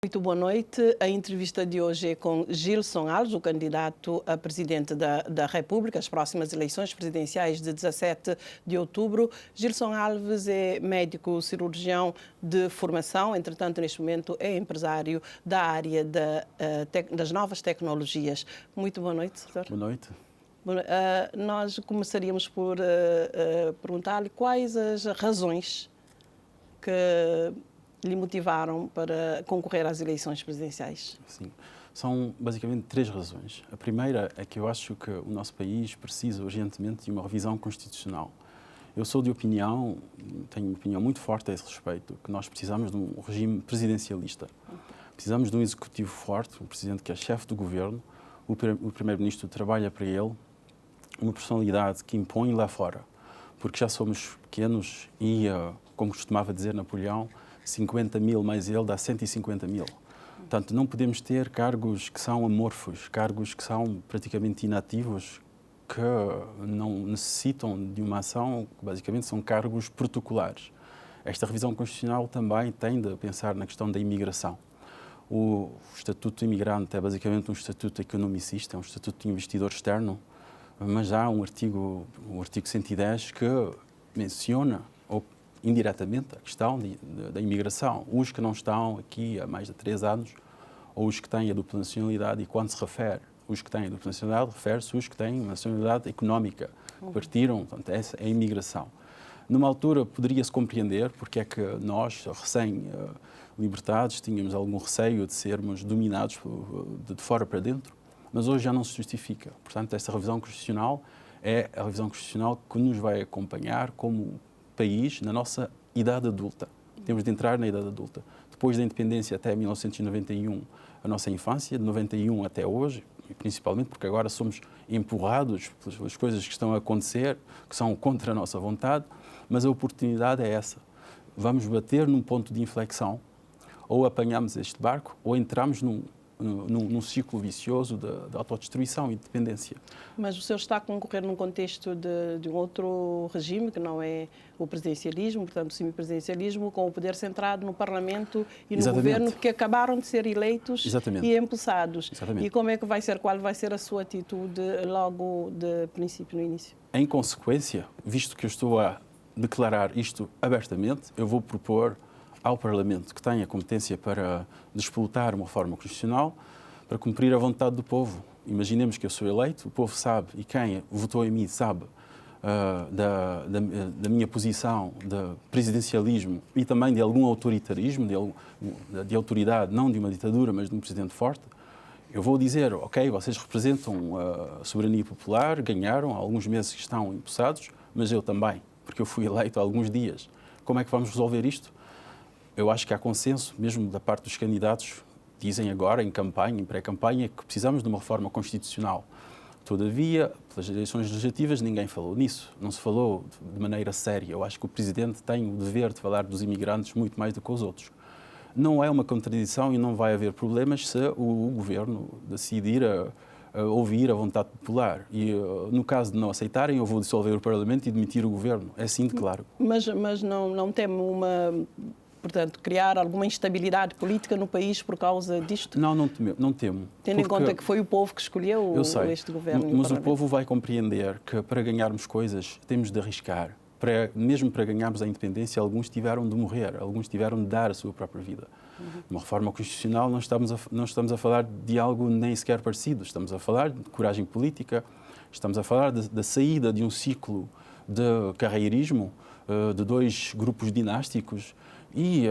Muito boa noite. A entrevista de hoje é com Gilson Alves, o candidato a presidente da República, às próximas eleições presidenciais de 17 de outubro. Gilson Alves é médico cirurgião de formação, entretanto, neste momento é empresário da área das novas tecnologias. Muito boa noite, doutor. Boa noite. Nós começaríamos por perguntar-lhe quais as razões que lhe motivaram para concorrer às eleições presidenciais? Sim, são basicamente três razões. A primeira é que eu acho que o nosso país precisa urgentemente de uma revisão constitucional. Eu sou de opinião, tenho uma opinião muito forte a esse respeito, que nós precisamos de um regime presidencialista. Precisamos de um executivo forte, um presidente que é chefe do governo, o primeiro-ministro trabalha para ele, uma personalidade que impõe lá fora, porque já somos pequenos e, como costumava dizer Napoleão, 50 mil mais ele dá 150 mil. Portanto, não podemos ter cargos que são amorfos, cargos que são praticamente inativos, que não necessitam de uma ação, que basicamente são cargos protocolares. Esta revisão constitucional também tende a pensar na questão da imigração. O Estatuto de Imigrante é basicamente um estatuto economicista, é um estatuto de investidor externo, mas há um artigo 110, que menciona indiretamente a questão da imigração. Os que não estão aqui há mais de 3 anos, ou os que têm a dupla nacionalidade, e quando se refere os que têm a dupla nacionalidade, refere-se os que têm uma nacionalidade económica, que partiram, portanto, essa é a imigração. Numa altura poderia-se compreender porque é que nós, recém-libertados, tínhamos algum receio de sermos dominados de fora para dentro, mas hoje já não se justifica. Portanto, esta revisão constitucional é a revisão constitucional que nos vai acompanhar como país na nossa idade adulta. Temos de entrar na idade adulta. Depois da independência até 1991, a nossa infância, de 91 até hoje, e principalmente porque agora somos empurrados pelas coisas que estão a acontecer, que são contra a nossa vontade, mas a oportunidade é essa. Vamos bater num ponto de inflexão, ou apanhamos este barco, ou entramos num ciclo vicioso de autodestruição e de dependência. Mas o senhor está a concorrer num contexto de um outro regime, que não é o presidencialismo, portanto o semipresidencialismo, com o poder centrado no Parlamento e no governo, que acabaram de ser eleitos e empossados. E como é que vai ser, qual vai ser a sua atitude logo de princípio, no início? Em consequência, visto que eu estou a declarar isto abertamente, eu vou propor ao Parlamento, que tem a competência para disputar uma reforma constitucional, para cumprir a vontade do povo. Imaginemos que eu sou eleito, o povo sabe, e quem votou em mim sabe da minha posição de presidencialismo e também de algum autoritarismo, de autoridade, não de uma ditadura, mas de um presidente forte. Eu vou dizer, ok, vocês representam a soberania popular, ganharam, há alguns meses que estão empossados, mas eu também, porque eu fui eleito há alguns dias. Como é que vamos resolver isto? Eu acho que há consenso, mesmo da parte dos candidatos, dizem agora, em campanha, em pré-campanha, que precisamos de uma reforma constitucional. Todavia, pelas eleições legislativas, ninguém falou nisso. Não se falou de maneira séria. Eu acho que o Presidente tem o dever de falar dos imigrantes muito mais do que os outros. Não é uma contradição e não vai haver problemas se o Governo decidir ouvir a vontade popular. E, no caso de não aceitarem, eu vou dissolver o Parlamento e demitir o Governo. É assim de claro. Mas não teme portanto, criar alguma instabilidade política no país por causa disto? Não temo. Tendo em conta que foi o povo que escolheu este governo. Mas o povo vai compreender que para ganharmos coisas temos de arriscar. Mesmo para ganharmos a independência, alguns tiveram de morrer, alguns tiveram de dar a sua própria vida. Uma reforma constitucional, não estamos a falar de algo nem sequer parecido. Estamos a falar de coragem política, estamos a falar da saída de um ciclo de carreirismo, de 2 grupos dinásticos, e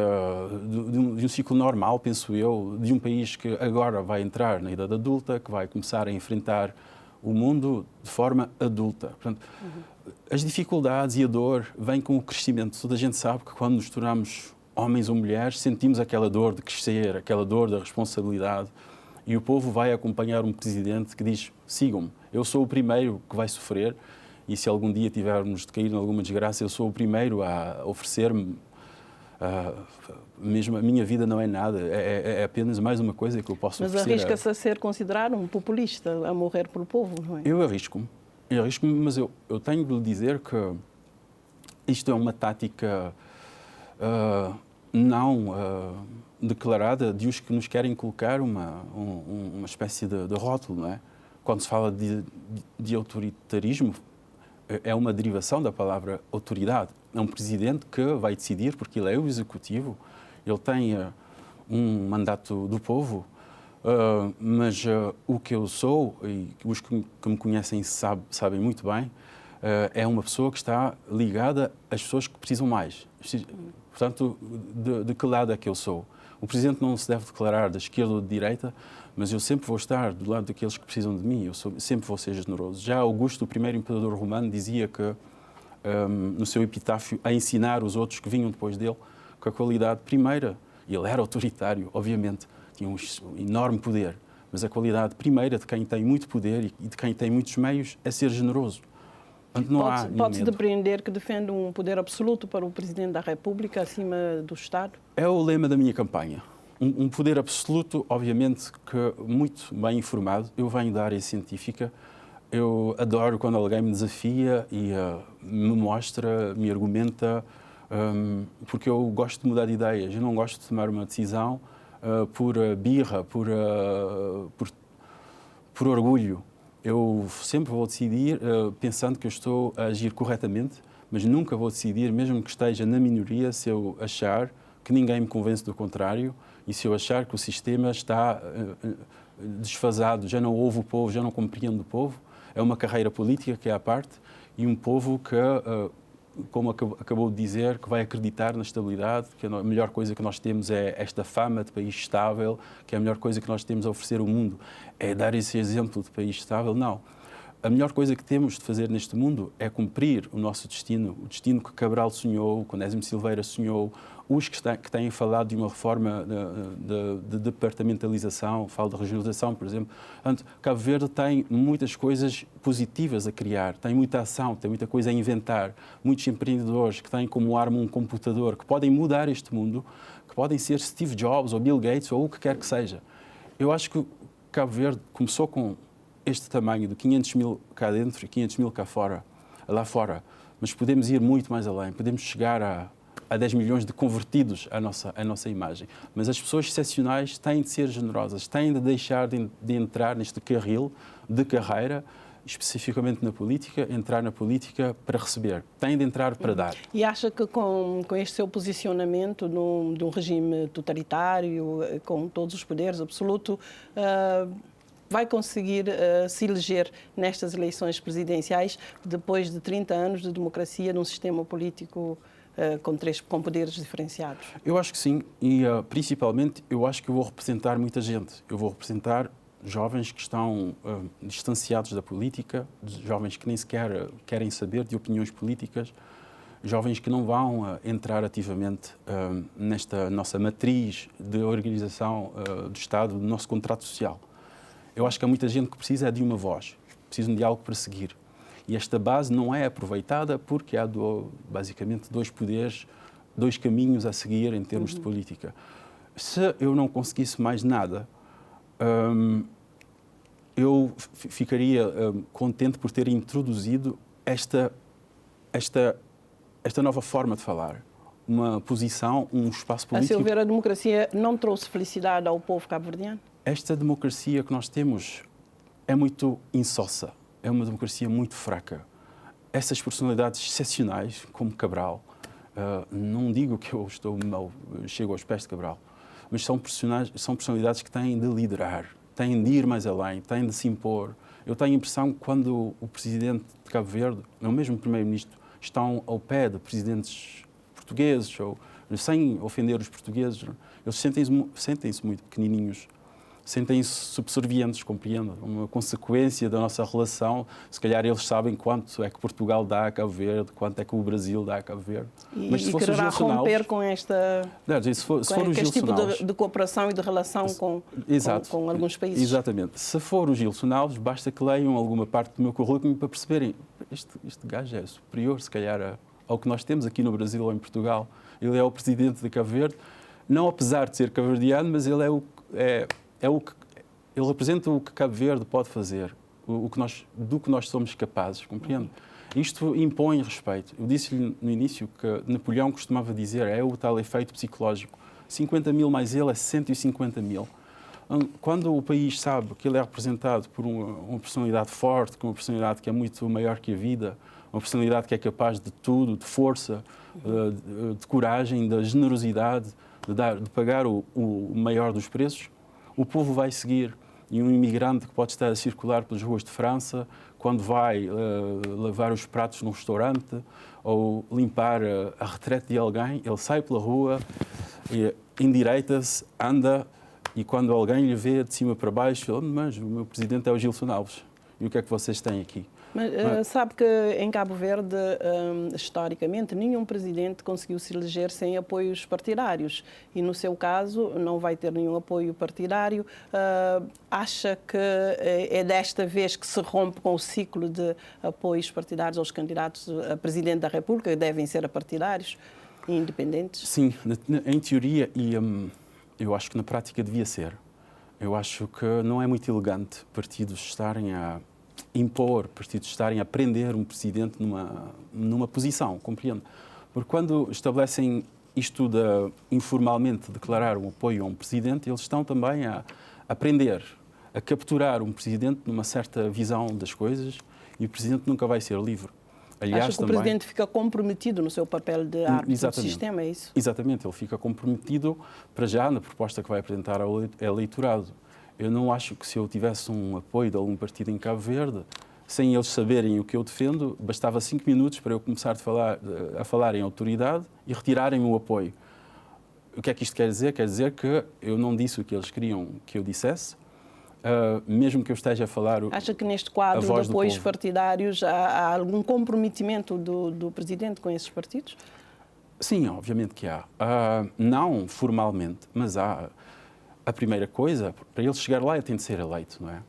de um ciclo normal, penso eu, de um país que agora vai entrar na idade adulta, que vai começar a enfrentar o mundo de forma adulta. Portanto, as dificuldades e a dor vêm com o crescimento. Toda a gente sabe que quando nos tornamos homens ou mulheres, sentimos aquela dor de crescer, aquela dor da responsabilidade, e o povo vai acompanhar um presidente que diz, sigam-me, eu sou o primeiro que vai sofrer, e se algum dia tivermos de cair em alguma desgraça, eu sou o primeiro a oferecer-me. Mesmo a minha vida não é nada, é apenas mais uma coisa que eu posso oferecer. Mas arrisca-se a ser considerado um populista, a morrer pelo povo, não é? Eu arrisco-me, mas eu tenho de lhe dizer que isto é uma tática não declarada de os que nos querem colocar uma espécie de rótulo, não é? Quando se fala de autoritarismo, é uma derivação da palavra autoridade. É um presidente que vai decidir, porque ele é o executivo, ele tem um mandato do povo, mas o que eu sou, e os que me conhecem sabem muito bem, é uma pessoa que está ligada às pessoas que precisam mais. Portanto, de que lado é que eu sou? O presidente não se deve declarar da esquerda ou da direita, mas eu sempre vou estar do lado daqueles que precisam de mim, sempre vou ser generoso. Já Augusto, o primeiro imperador romano, dizia que, no seu epitáfio, a ensinar os outros que vinham depois dele, que a qualidade primeira, e ele era autoritário, obviamente, tinha um enorme poder, mas a qualidade primeira de quem tem muito poder e de quem tem muitos meios é ser generoso. Pode-se depreender que defende um poder absoluto para o Presidente da República acima do Estado? É o lema da minha campanha. Um poder absoluto, obviamente, que muito bem informado. Eu venho da área científica. Eu adoro quando alguém me desafia e me mostra, me argumenta, porque eu gosto de mudar de ideias. Eu não gosto de tomar uma decisão por birra, por orgulho. Eu sempre vou decidir pensando que eu estou a agir corretamente, mas nunca vou decidir, mesmo que esteja na minoria, se eu achar que ninguém me convence do contrário e se eu achar que o sistema está desfasado, já não ouve o povo, já não compreende o povo. É uma carreira política que é à parte e um povo que, como acabou de dizer, que vai acreditar na estabilidade, que a melhor coisa que nós temos é esta fama de país estável, que a melhor coisa que nós temos a oferecer ao mundo é dar esse exemplo de país estável. Não. A melhor coisa que temos de fazer neste mundo é cumprir o nosso destino, o destino que Cabral sonhou, que Onésimo Silveira sonhou, os que têm falado de uma reforma de departamentalização, falo de regionalização, por exemplo. Portanto, Cabo Verde tem muitas coisas positivas a criar, tem muita ação, tem muita coisa a inventar, muitos empreendedores que têm como arma um computador, que podem mudar este mundo, que podem ser Steve Jobs ou Bill Gates ou o que quer que seja. Eu acho que Cabo Verde começou com este tamanho de 500 mil cá dentro e 500 mil lá fora, mas podemos ir muito mais além, podemos chegar a 10 milhões de convertidos à nossa imagem. Mas as pessoas excepcionais têm de ser generosas, têm de deixar de entrar neste carril de carreira, especificamente na política, entrar na política para receber, têm de entrar para dar. E acha que com este seu posicionamento de um regime totalitário, com todos os poderes absolutos, vai conseguir se eleger nestas eleições presidenciais depois de 30 anos de democracia num sistema político com poderes diferenciados? Eu acho que sim, e principalmente eu acho que eu vou representar muita gente. Eu vou representar jovens que estão distanciados da política, jovens que nem sequer querem saber de opiniões políticas, jovens que não vão entrar ativamente nesta nossa matriz de organização do Estado, do nosso contrato social. Eu acho que há muita gente que precisa de uma voz, precisam de algo para seguir. E esta base não é aproveitada porque há basicamente dois poderes, dois caminhos a seguir em termos de política. Se eu não conseguisse mais nada, eu ficaria contente por ter introduzido esta nova forma de falar. Uma posição, um espaço político... A seu ver, a democracia não trouxe felicidade ao povo cabo-verdiano? Esta democracia que nós temos é muito insossa, é uma democracia muito fraca. Essas personalidades excepcionais, como Cabral, não digo que eu chego aos pés de Cabral, mas são personalidades que têm de liderar, têm de ir mais além, têm de se impor. Eu tenho a impressão que quando o presidente de Cabo Verde, ou mesmo o primeiro-ministro, estão ao pé de presidentes portugueses, ou, sem ofender os portugueses, eles sentem-se muito pequenininhos, sentem-se subservientes, compreendo, uma consequência da nossa relação. Se calhar eles sabem quanto é que Portugal dá a Cabo Verde, quanto é que o Brasil dá a Cabo Verde. Mas se fosse quererá romper com este tipo de cooperação e de relação com alguns países. Exatamente. Se for o Gil Sonalves, basta que leiam alguma parte do meu currículo para perceberem este gajo é superior, se calhar, ao que nós temos aqui no Brasil ou em Portugal. Ele é o presidente de Cabo Verde, não apesar de ser cabo-verdiano, mas ele ele representa o que Cabo Verde pode fazer, do que nós somos capazes, compreende? Isto impõe respeito. Eu disse-lhe no início que Napoleão costumava dizer é o tal efeito psicológico. 50 mil mais ele é 150 mil. Quando o país sabe que ele é representado por uma personalidade forte, uma personalidade que é muito maior que a vida, uma personalidade que é capaz de tudo, de força, de coragem, de generosidade, de pagar o maior dos preços, o povo vai seguir. E um imigrante que pode estar a circular pelas ruas de França, quando vai lavar os pratos num restaurante ou limpar a retrete de alguém, ele sai pela rua, endireita-se, anda, e quando alguém lhe vê de cima para baixo, ele, mas o meu presidente é o Gilson Alves. E o que é que vocês têm aqui? Mas sabe que em Cabo Verde, historicamente, nenhum presidente conseguiu se eleger sem apoios partidários. E, no seu caso, não vai ter nenhum apoio partidário. Acha que é desta vez que se rompe com o ciclo de apoios partidários aos candidatos a presidente da República, que devem ser partidários e independentes? Sim, em teoria, e eu acho que na prática devia ser. Eu acho que não é muito elegante partidos estarem a impor, partidos estarem a prender um presidente numa posição, compreende? Porque quando estabelecem isto de informalmente declarar um apoio a um presidente, eles estão também a prender, a capturar um presidente numa certa visão das coisas, e o presidente nunca vai ser livre. Aliás, acha que também, o presidente fica comprometido no seu papel de árbitro do sistema, é isso? Exatamente, ele fica comprometido para já na proposta que vai apresentar ao eleitorado. Eu não acho que se eu tivesse um apoio de algum partido em Cabo Verde, sem eles saberem o que eu defendo, bastava 5 minutos para eu começar a falar em autoridade e retirarem o apoio. O que é que isto quer dizer? Quer dizer que eu não disse o que eles queriam que eu dissesse, mesmo que eu esteja a falar... Acha que neste quadro de apoios partidários há algum comprometimento do presidente com esses partidos? Sim, obviamente que há. Não formalmente, mas há. A primeira coisa, para ele chegar lá, ele tem de ser eleito, não é?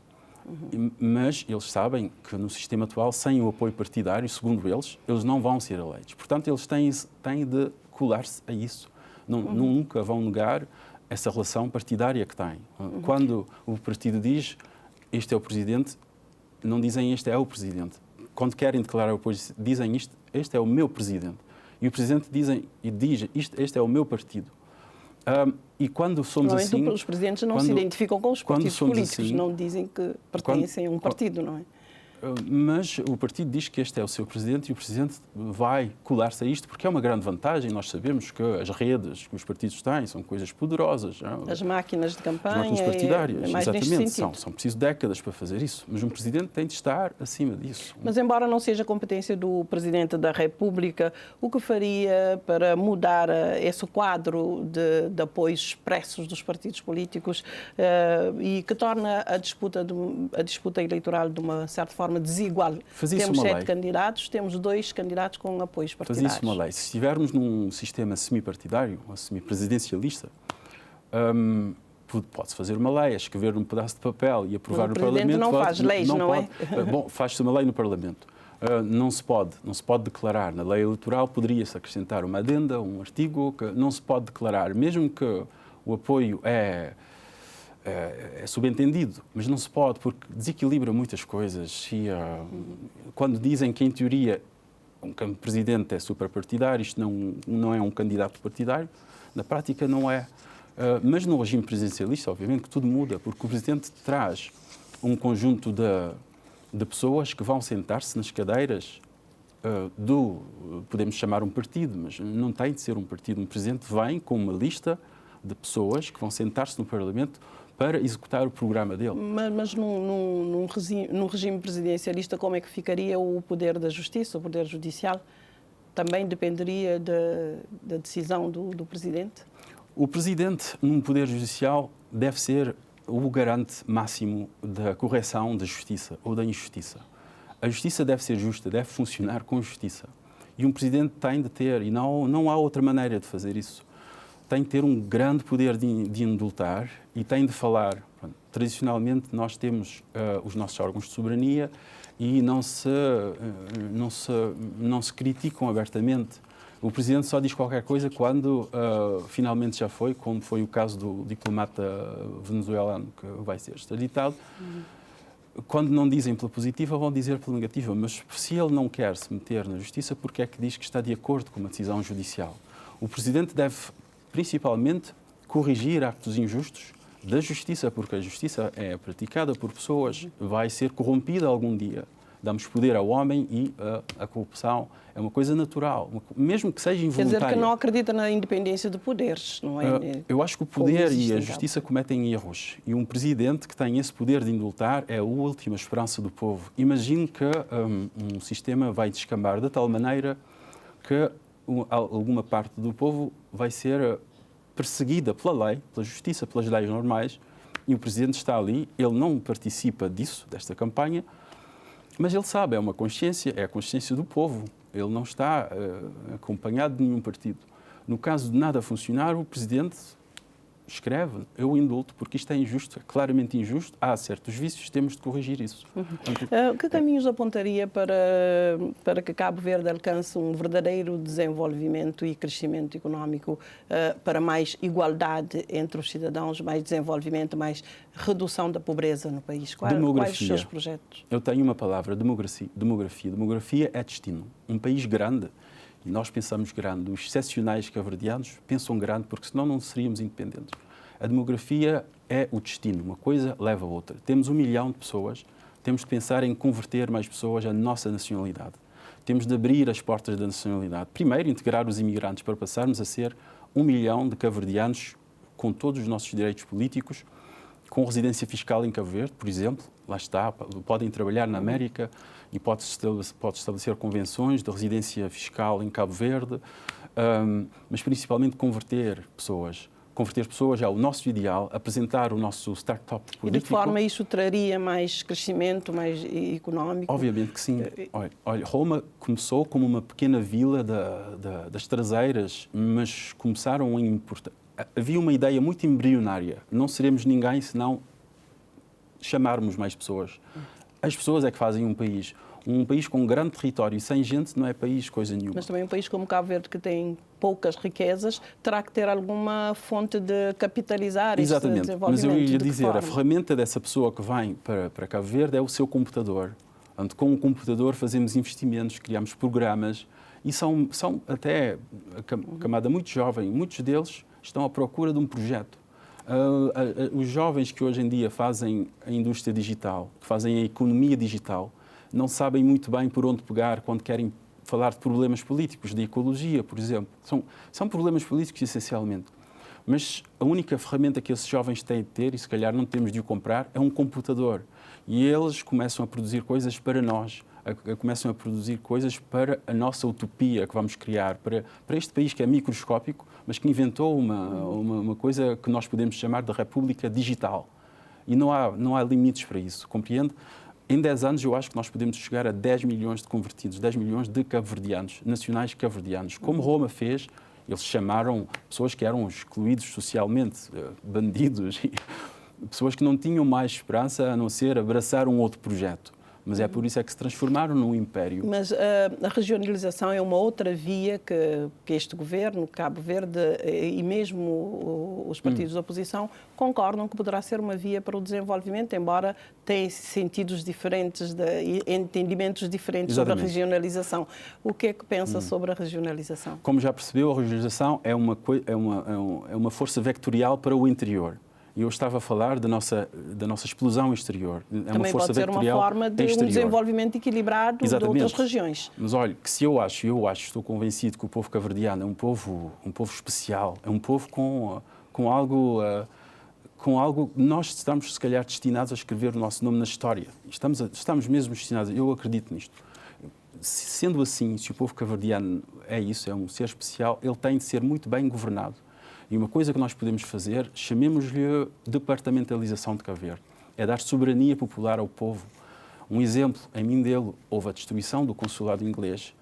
Mas eles sabem que no sistema atual, sem o apoio partidário, segundo eles não vão ser eleitos. Portanto, eles têm de colar-se a isso. Nunca vão negar essa relação partidária que têm. Quando o partido diz este é o presidente, não dizem este é o presidente. Quando querem declarar o apoio, dizem este é o meu presidente. E o presidente diz este é o meu partido. E quando somos assim... Os presidentes não se identificam com os partidos políticos, assim, não dizem que pertencem a um partido, não é? Mas o partido diz que este é o seu presidente e o presidente vai colar-se a isto porque é uma grande vantagem. Nós sabemos que as redes que os partidos têm são coisas poderosas. As máquinas de campanha, as máquinas partidárias, exatamente. São preciso décadas para fazer isso. Mas um presidente tem de estar acima disso. Mas embora não seja competência do Presidente da República, o que faria para mudar esse quadro de apoios expressos dos partidos políticos e que torna a disputa eleitoral de uma certa forma desigual? Temos 7 candidatos, temos 2 candidatos com apoios partidários. Fazia-se uma lei. Se estivermos num sistema semipartidário, ou semipresidencialista, pode-se fazer uma lei, escrever num pedaço de papel e aprovar no Parlamento. O Presidente não faz leis, não é? Bom, faz-se uma lei no Parlamento. Não se pode declarar. Na lei eleitoral poderia-se acrescentar uma adenda, um artigo, que não se pode declarar, mesmo que o apoio é subentendido, mas não se pode, porque desequilibra muitas coisas. E, quando dizem que, em teoria, um presidente é superpartidário, isto não é um candidato partidário, na prática não é. Mas no regime presidencialista, obviamente, que tudo muda, porque o presidente traz um conjunto de pessoas que vão sentar-se nas cadeiras podemos chamar um partido, mas não tem de ser um partido. Um presidente vem com uma lista de pessoas que vão sentar-se no Parlamento para executar o programa dele. Mas num regime presidencialista, como é que ficaria o poder da justiça, o poder judicial? Também dependeria da decisão do presidente? O presidente, num poder judicial, deve ser o garante máximo da correção da justiça ou da injustiça. A justiça deve ser justa, deve funcionar com justiça. E um presidente tem de ter, e não há outra maneira de fazer isso, tem de ter um grande poder de indultar e tem de falar. Tradicionalmente, nós temos os nossos órgãos de soberania e não se criticam abertamente. O Presidente só diz qualquer coisa quando finalmente já foi, como foi o caso do diplomata venezuelano que vai ser extraditado. Quando não dizem pela positiva, vão dizer pela negativa. Mas se ele não quer se meter na justiça, porque é que diz que está de acordo com uma decisão judicial? O Presidente deve, principalmente, corrigir actos injustos da justiça, porque a justiça é praticada por pessoas, vai ser corrompida algum dia. Damos poder ao homem e a corrupção é uma coisa natural, mesmo que seja involuntária. Quer dizer que não acredita na independência de poderes, não é? Eu acho que o poder e a justiça cometem erros. E um presidente que tem esse poder de indultar é a última esperança do povo. Imagine que um sistema vai descambar de tal maneira que alguma parte do povo vai ser perseguida pela lei, pela justiça, pelas leis normais, e o presidente está ali, ele não participa disso, desta campanha, mas ele sabe, é uma consciência, é a consciência do povo. Ele não está acompanhado de nenhum partido. No caso de nada funcionar, o presidente escreve, eu indulto, porque isto é injusto, é claramente injusto, há certos vícios, temos de corrigir isso. Que caminhos apontaria para que Cabo Verde alcance um verdadeiro desenvolvimento e crescimento económico, para mais igualdade entre os cidadãos, mais desenvolvimento, mais redução da pobreza no país? Quais os seus projetos? Eu tenho uma palavra, demografia. Demografia é destino. Um país grande, e nós pensamos grande, os excepcionais cabo-verdianos pensam grande, porque senão não seríamos independentes. A demografia é o destino, uma coisa leva a outra. Temos 1 milhão de pessoas, temos de pensar em converter mais pessoas à nossa nacionalidade. Temos de abrir as portas da nacionalidade. Primeiro, integrar os imigrantes para passarmos a ser 1 milhão de cabo-verdianos com todos os nossos direitos políticos, com residência fiscal em Cabo Verde, por exemplo, lá está, podem trabalhar na América e pode estabelecer convenções de residência fiscal em Cabo Verde, mas principalmente converter pessoas. Converter pessoas ao nosso ideal, apresentar o nosso startup político. E de que forma isso traria mais crescimento, mais económico? Obviamente que sim. Olha, Roma começou como uma pequena vila das traseiras, mas começaram a importar. Havia uma ideia muito embrionária. Não seremos ninguém se não chamarmos mais pessoas. As pessoas é que fazem um país. Um país com um grande território e sem gente não é país coisa nenhuma. Mas também um país como Cabo Verde, que tem poucas riquezas, terá que ter alguma fonte de capitalizar esse desenvolvimento. Mas eu ia dizer, a ferramenta dessa pessoa que vem para Cabo Verde é o seu computador. Onde, com o computador fazemos investimentos, criamos programas e são até a camada muito jovem, muitos deles estão à procura de um projeto. Os jovens que hoje em dia fazem a indústria digital, que fazem a economia digital, não sabem muito bem por onde pegar quando querem falar de problemas políticos, de ecologia, por exemplo. São problemas políticos, essencialmente. Mas a única ferramenta que esses jovens têm de ter, e se calhar não temos de o comprar, é um computador. E eles começam a produzir coisas para nós, começam a produzir coisas para a nossa utopia que vamos criar, para este país que é microscópico, mas que inventou uma coisa que nós podemos chamar de República Digital. E não há limites para isso, compreende? Em 10 anos eu acho que nós podemos chegar a 10 milhões de convertidos, 10 milhões de cabo-verdianos, nacionais cabo-verdianos. Como Roma fez, eles chamaram pessoas que eram excluídos socialmente, bandidos, pessoas que não tinham mais esperança a não ser abraçar um outro projeto. Mas é por isso é que se transformaram num império. Mas a regionalização é uma outra via que este governo, Cabo Verde, e mesmo os partidos da oposição concordam que poderá ser uma via para o desenvolvimento, embora tenha sentidos diferentes, entendimentos diferentes. Exatamente. Sobre a regionalização. O que é que pensa sobre a regionalização? Como já percebeu, a regionalização é uma força vectorial para o interior. Eu estava a falar da nossa explosão exterior. É também pode ser uma forma de um desenvolvimento equilibrado. Exatamente. De outras regiões. Mas olha, que se eu acho, estou convencido que o povo cabo-verdiano é um povo especial, é um povo com algo nós estamos se calhar destinados a escrever o nosso nome na história. Estamos mesmo destinados, eu acredito nisto. Sendo assim, se o povo cabo-verdiano é isso, é um ser especial, ele tem de ser muito bem governado. E uma coisa que nós podemos fazer, chamemos-lhe departamentalização de Cabo Verde, é dar soberania popular ao povo. Um exemplo, em Mindelo houve a destruição do consulado inglês.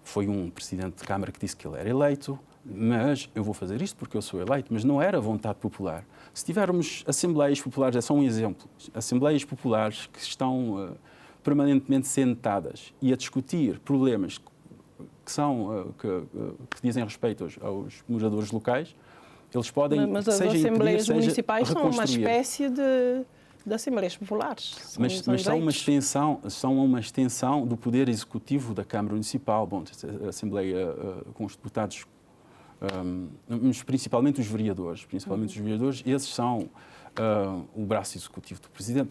Foi um presidente de Câmara que disse que ele era eleito, mas eu vou fazer isto porque eu sou eleito, mas não era vontade popular. Se tivermos assembleias populares, é só um exemplo, assembleias populares que estão permanentemente sentadas e a discutir problemas que dizem respeito aos moradores locais, eles podem, mas as assembleias municipais são uma espécie de assembleias populares. Mas são uma extensão do poder executivo da Câmara Municipal. Bom, a Assembleia com os deputados mas principalmente os vereadores. Esses são o braço executivo do Presidente.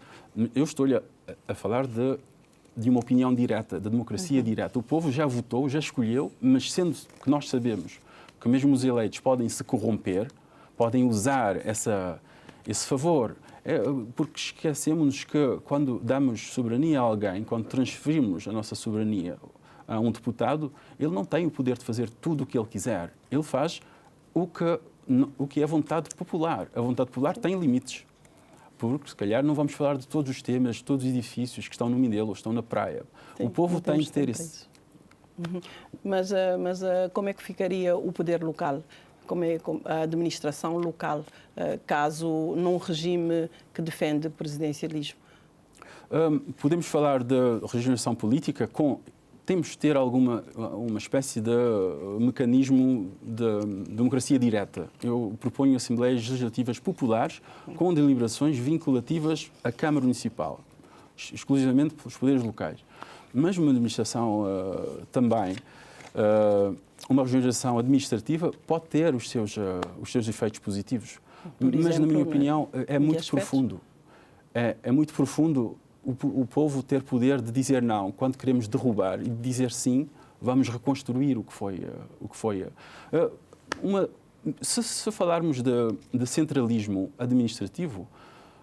Eu estou-lhe a falar de uma opinião direta, da democracia direta. O povo já votou, já escolheu, mas sendo que nós sabemos que mesmo os eleitos podem se corromper, podem usar esse favor, porque esquecemos que quando damos soberania a alguém, quando transferimos a nossa soberania a um deputado, ele não tem o poder de fazer tudo o que ele quiser. Ele faz o que é a vontade popular. A vontade popular tem limites. Porque, se calhar, não vamos falar de todos os temas, de todos os edifícios que estão no Mindelo, estão na praia. Sim, o povo tem que ter esse... Mas como é que ficaria o poder local? Como é a administração local, caso num regime que defende o presidencialismo? Podemos falar de regeneração política temos de ter uma espécie de mecanismo de democracia direta. Eu proponho assembleias legislativas populares com deliberações vinculativas à Câmara Municipal, exclusivamente pelos poderes locais. Mas uma administração também, uma regeneração administrativa pode ter os seus efeitos positivos. Mas, na minha opinião, é muito profundo. É muito profundo o povo ter poder de dizer não quando queremos derrubar e de dizer sim, vamos reconstruir o que foi. Se falarmos de centralismo administrativo,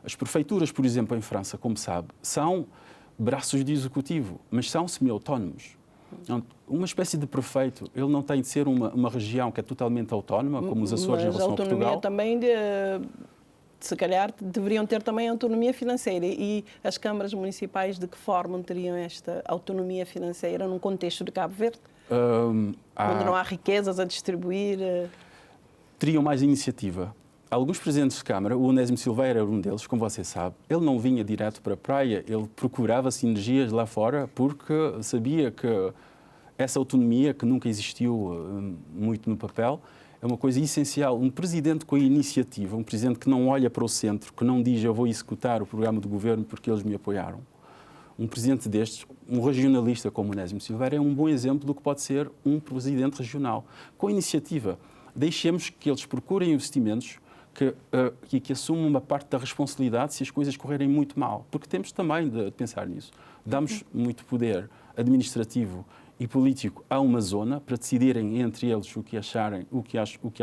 as prefeituras, por exemplo, em França, como sabe, são braços de executivo, mas são semi-autónomos. Uma espécie de prefeito, ele não tem de ser uma região que é totalmente autónoma, como os Açores em relação a Portugal. Também se calhar deveriam ter também autonomia financeira. E as câmaras municipais, de que forma teriam esta autonomia financeira num contexto de Cabo Verde? Onde não há riquezas a distribuir? Teriam mais iniciativa. Alguns presidentes de Câmara, o Onésimo Silveira era um deles, como você sabe, ele não vinha direto para a praia, ele procurava sinergias lá fora porque sabia que essa autonomia, que nunca existiu muito no papel, é uma coisa essencial. Um presidente com a iniciativa, um presidente que não olha para o centro, que não diz eu vou executar o programa do governo porque eles me apoiaram. Um presidente destes, um regionalista como o Onésimo Silveira, é um bom exemplo do que pode ser um presidente regional. Com iniciativa, deixemos que eles procurem investimentos que assumam uma parte da responsabilidade se as coisas correrem muito mal. Porque temos também de pensar nisso. Damos muito poder administrativo e político a uma zona para decidirem entre eles o que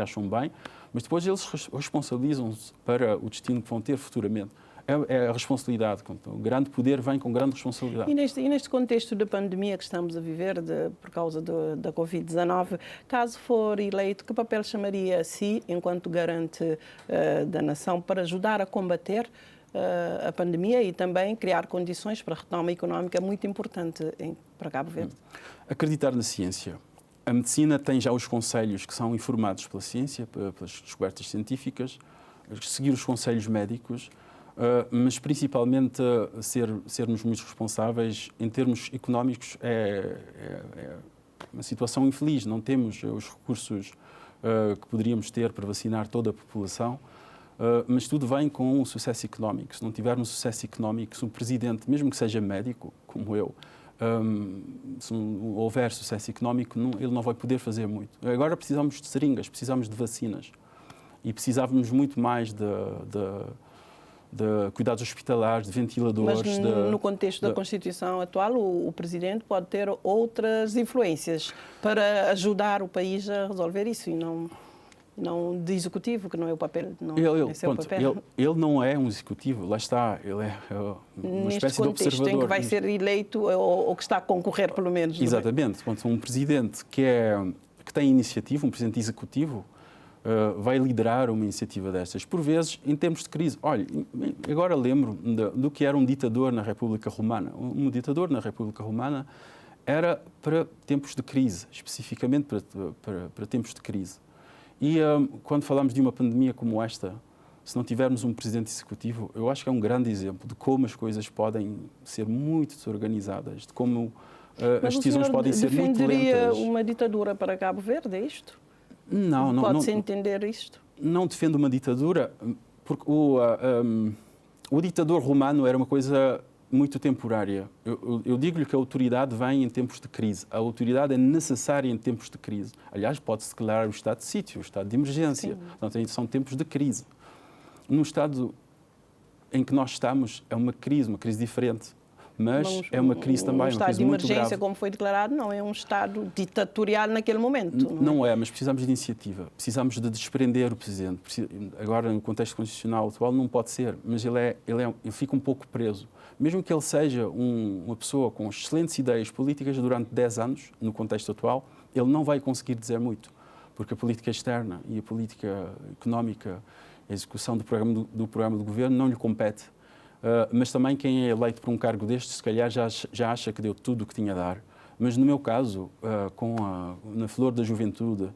acham bem, mas depois eles responsabilizam-se para o destino que vão ter futuramente. É a responsabilidade. O grande poder vem com grande responsabilidade. E neste contexto da pandemia que estamos a viver por causa da Covid-19, caso for eleito, que papel chamaria a si, enquanto garante da nação, para ajudar a combater a pandemia e também criar condições para a retoma económica muito importante para Cabo Verde? Acreditar na ciência. A medicina tem já os conselhos que são informados pela ciência, pelas descobertas científicas, seguir os conselhos médicos, mas principalmente sermos muito responsáveis em termos económicos. É uma situação infeliz, não temos os recursos que poderíamos ter para vacinar toda a população, mas tudo vem com um sucesso económico. Se não tivermos sucesso económico, se um presidente, mesmo que seja médico, como eu, se não houver sucesso económico, ele não vai poder fazer muito. Agora precisamos de seringas, precisamos de vacinas e precisávamos muito mais de cuidados hospitalares, de ventiladores. Mas no contexto da Constituição atual, o Presidente pode ter outras influências para ajudar o país a resolver isso e não de executivo, que não é o papel. Ele não é um executivo, lá está, ele é uma espécie de observador. Em que vai ser eleito ou que está a concorrer, pelo menos. Exatamente. Um presidente que tem iniciativa, um presidente executivo, vai liderar uma iniciativa destas. Por vezes, em termos de crise, olha, agora lembro do que era um ditador na República Romana. Um ditador na República Romana era para tempos de crise, especificamente para tempos de crise. E quando falamos de uma pandemia como esta, se não tivermos um presidente executivo, eu acho que é um grande exemplo de como as coisas podem ser muito desorganizadas, de como as decisões podem ser muito lentas. Defenderia uma ditadura para Cabo Verde, é isto? Não. Pode-se entender isto? Não defendo uma ditadura, porque o ditador romano era uma coisa muito temporária. Eu digo-lhe que a autoridade vem em tempos de crise. A autoridade é necessária em tempos de crise. Aliás, pode-se declarar o estado de sítio, o estado de emergência. Portanto, são tempos de crise. No estado em que nós estamos, é uma crise diferente. Mas é uma crise também, uma crise muito grave. Um estado de emergência, como foi declarado, não é um estado ditatorial naquele momento. Não é, mas precisamos de iniciativa. Precisamos de desprender o Presidente. Agora, no contexto constitucional atual, não pode ser, mas ele fica um pouco preso. Mesmo que ele seja uma pessoa com excelentes ideias políticas durante 10 anos, no contexto atual, ele não vai conseguir dizer muito, porque a política externa e a política económica, a execução do programa do governo não lhe compete. Mas também quem é eleito por um cargo destes, se calhar já acha que deu tudo o que tinha a dar. Mas no meu caso, na flor da juventude,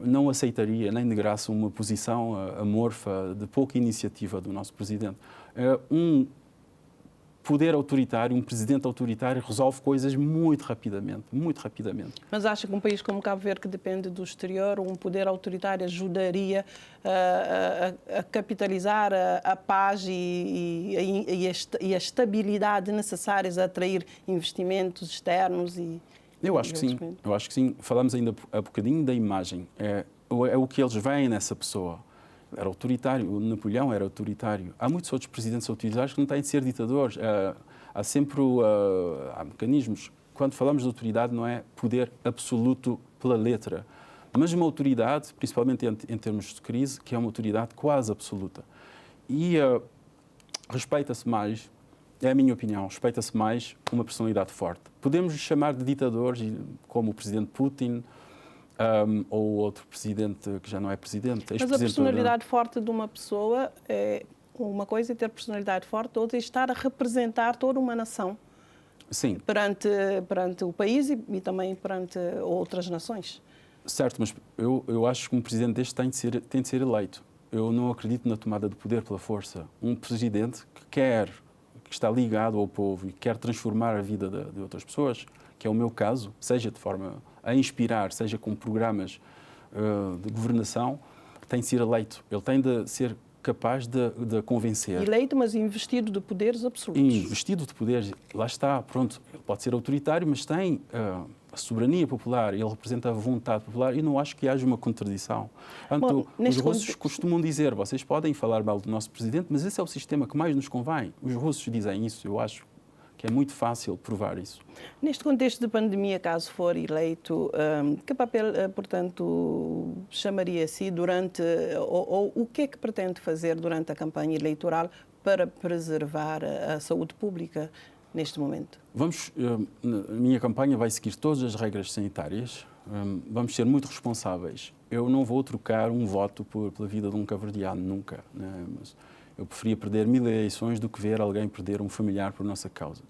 não aceitaria nem de graça uma posição amorfa de pouca iniciativa do nosso Presidente. Um poder autoritário, um presidente autoritário resolve coisas muito rapidamente, muito rapidamente. Mas acha que um país como Cabo Verde, que depende do exterior, um poder autoritário ajudaria a capitalizar a paz e a estabilidade necessárias a atrair investimentos externos? Eu acho que sim. Eu acho que sim. Falamos ainda há bocadinho da imagem. É o que eles veem nessa pessoa. Era autoritário, o Napoleão era autoritário. Há muitos outros presidentes autoritários que não têm de ser ditadores. Há sempre há mecanismos. Quando falamos de autoridade, não é poder absoluto pela letra, mas uma autoridade, principalmente em termos de crise, que é uma autoridade quase absoluta. E respeita-se mais, é a minha opinião, respeita-se mais uma personalidade forte. Podemos chamar de ditadores, como o presidente Putin, ou outro presidente que já não é presidente. Mas a personalidade forte de uma pessoa é uma coisa, ter personalidade forte, outra é estar a representar toda uma nação. Sim. Perante o país e também perante outras nações. Certo, mas eu acho que um presidente deste tem de ser eleito. Eu não acredito na tomada de poder pela força. Um presidente que está ligado ao povo e quer transformar a vida de outras pessoas, que é o meu caso, seja de forma a inspirar, seja com programas de governação, tem de ser eleito. Ele tem de ser capaz de convencer. Eleito, mas investido de poderes absolutos. Investido de poderes, lá está, pronto. Ele pode ser autoritário, mas tem a soberania popular, ele representa a vontade popular e não acho que haja uma contradição. Portanto, os russos costumam dizer, vocês podem falar mal do nosso presidente, mas esse é o sistema que mais nos convém. Os russos dizem isso, eu acho que é muito fácil provar isso. Neste contexto de pandemia, caso for eleito, que papel, portanto, chamaria-se durante, ou o que é que pretende fazer durante a campanha eleitoral para preservar a saúde pública neste momento? A minha campanha vai seguir todas as regras sanitárias, vamos ser muito responsáveis. Eu não vou trocar um voto pela vida de um cabo-verdiano, nunca. Né? Mas eu preferia perder 1000 eleições do que ver alguém perder um familiar por nossa causa.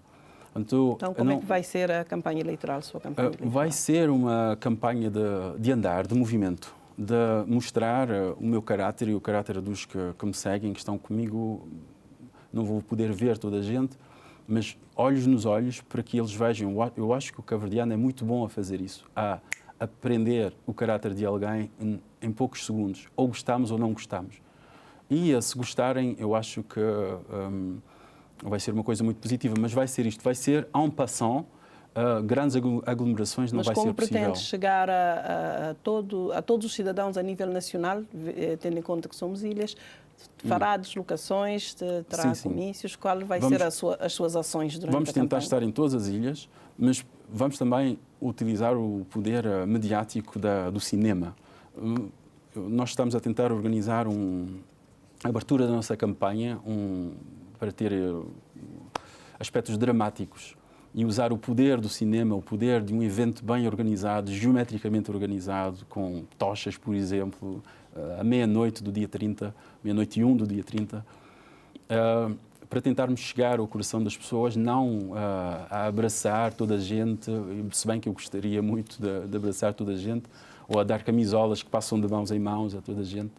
Então, como é que vai ser a campanha eleitoral, a sua campanha eleitoral? Vai ser uma campanha de andar, de movimento, de mostrar o meu caráter e o caráter dos que me seguem, que estão comigo. Não vou poder ver toda a gente, mas olhos nos olhos para que eles vejam. Eu acho que o cabo-verdiano é muito bom a fazer isso, a aprender o caráter de alguém em poucos segundos. Ou gostamos ou não gostamos. E se gostarem, eu acho que vai ser uma coisa muito positiva, mas vai ser isto, vai ser en passant, grandes aglomerações não vai ser possível. Mas como pretende chegar a todos os cidadãos a nível nacional, tendo em conta que somos ilhas, fará deslocações, terá comícios, qual vai ser as suas ações durante a campanha? Vamos tentar estar em todas as ilhas, mas vamos também utilizar o poder mediático do cinema. Nós estamos a tentar organizar a abertura da nossa campanha para ter aspectos dramáticos e usar o poder do cinema, o poder de um evento bem organizado, geometricamente organizado, com tochas, por exemplo, à meia-noite do dia 30, meia-noite e 1 do dia 30, para tentarmos chegar ao coração das pessoas, não a abraçar toda a gente, se bem que eu gostaria muito de abraçar toda a gente, ou a dar camisolas que passam de mãos em mãos a toda a gente,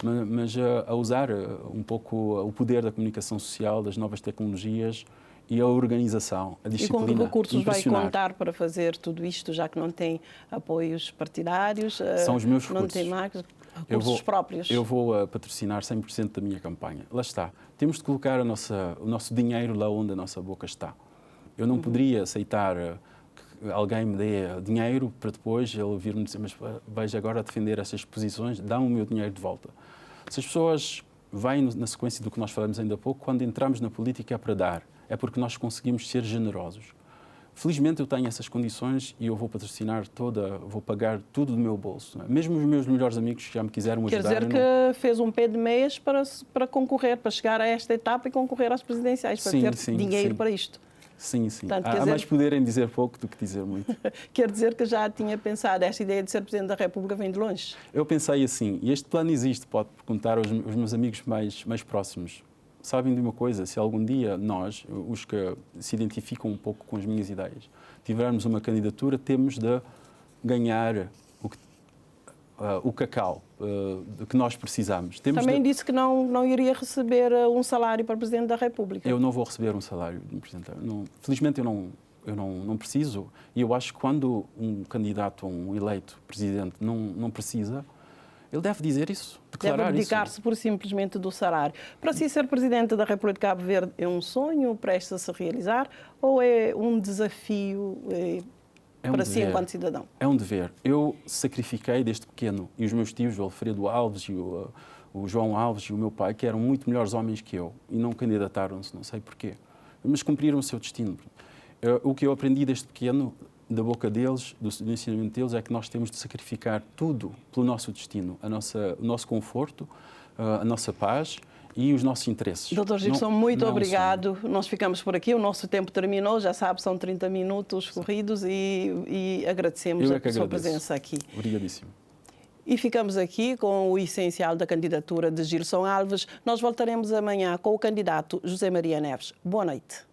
mas a usar um pouco o poder da comunicação social, das novas tecnologias e a organização, a disciplina. E com que recursos vai contar para fazer tudo isto, já que não tem apoios partidários? São os meus recursos. Não tem mais recursos próprios? Eu vou patrocinar 100% da minha campanha. Lá está. Temos de colocar o nosso dinheiro lá onde a nossa boca está. Eu não poderia aceitar que alguém me dê dinheiro para depois ele vir-me dizer, mas veja agora defender essas posições, dá-me o meu dinheiro de volta. Se as pessoas vêm na sequência do que nós falamos ainda há pouco, quando entramos na política é para dar, é porque nós conseguimos ser generosos. Felizmente eu tenho essas condições e eu vou patrocinar vou pagar tudo do meu bolso. Não é? Mesmo os meus melhores amigos que já me quiseram ajudar... Quer dizer que fez um pé de meias para concorrer, para chegar a esta etapa e concorrer às presidenciais, para ter dinheiro para isto. Sim, sim. Portanto, há mais poder em dizer pouco do que dizer muito. Quer dizer que já tinha pensado, esta ideia de ser Presidente da República vem de longe? Eu pensei assim, e este plano existe, pode perguntar aos meus amigos mais próximos. Sabem de uma coisa, se algum dia nós, os que se identificam um pouco com as minhas ideias, tivermos uma candidatura, temos de ganhar o cacau que nós precisamos. Também disse que não iria receber um salário para Presidente da República. Eu não vou receber um salário de Presidente. Felizmente eu não preciso, e eu acho que quando um candidato, um eleito Presidente não precisa, ele deve dizer isso, declarar isso. Deve dedicar-se por simplesmente do salário. Para si, ser Presidente da República de Cabo Verde é um sonho prestes a se realizar ou é um desafio para si enquanto cidadão? É um dever. Eu sacrifiquei desde pequeno, e os meus tios, o Alfredo Alves e o João Alves e o meu pai, que eram muito melhores homens que eu, e não candidataram-se, não sei porquê, mas cumpriram o seu destino. O que eu aprendi desde pequeno, da boca deles, do ensinamento deles, é que nós temos de sacrificar tudo pelo nosso destino, o nosso conforto, a nossa paz e os nossos interesses. Dr. Gilson, muito obrigado. Nós ficamos por aqui, o nosso tempo terminou, já sabe, são 30 minutos corridos e agradecemos a sua presença aqui. Obrigadíssimo. E ficamos aqui com o essencial da candidatura de Gilson Alves. Nós voltaremos amanhã com o candidato José Maria Neves. Boa noite.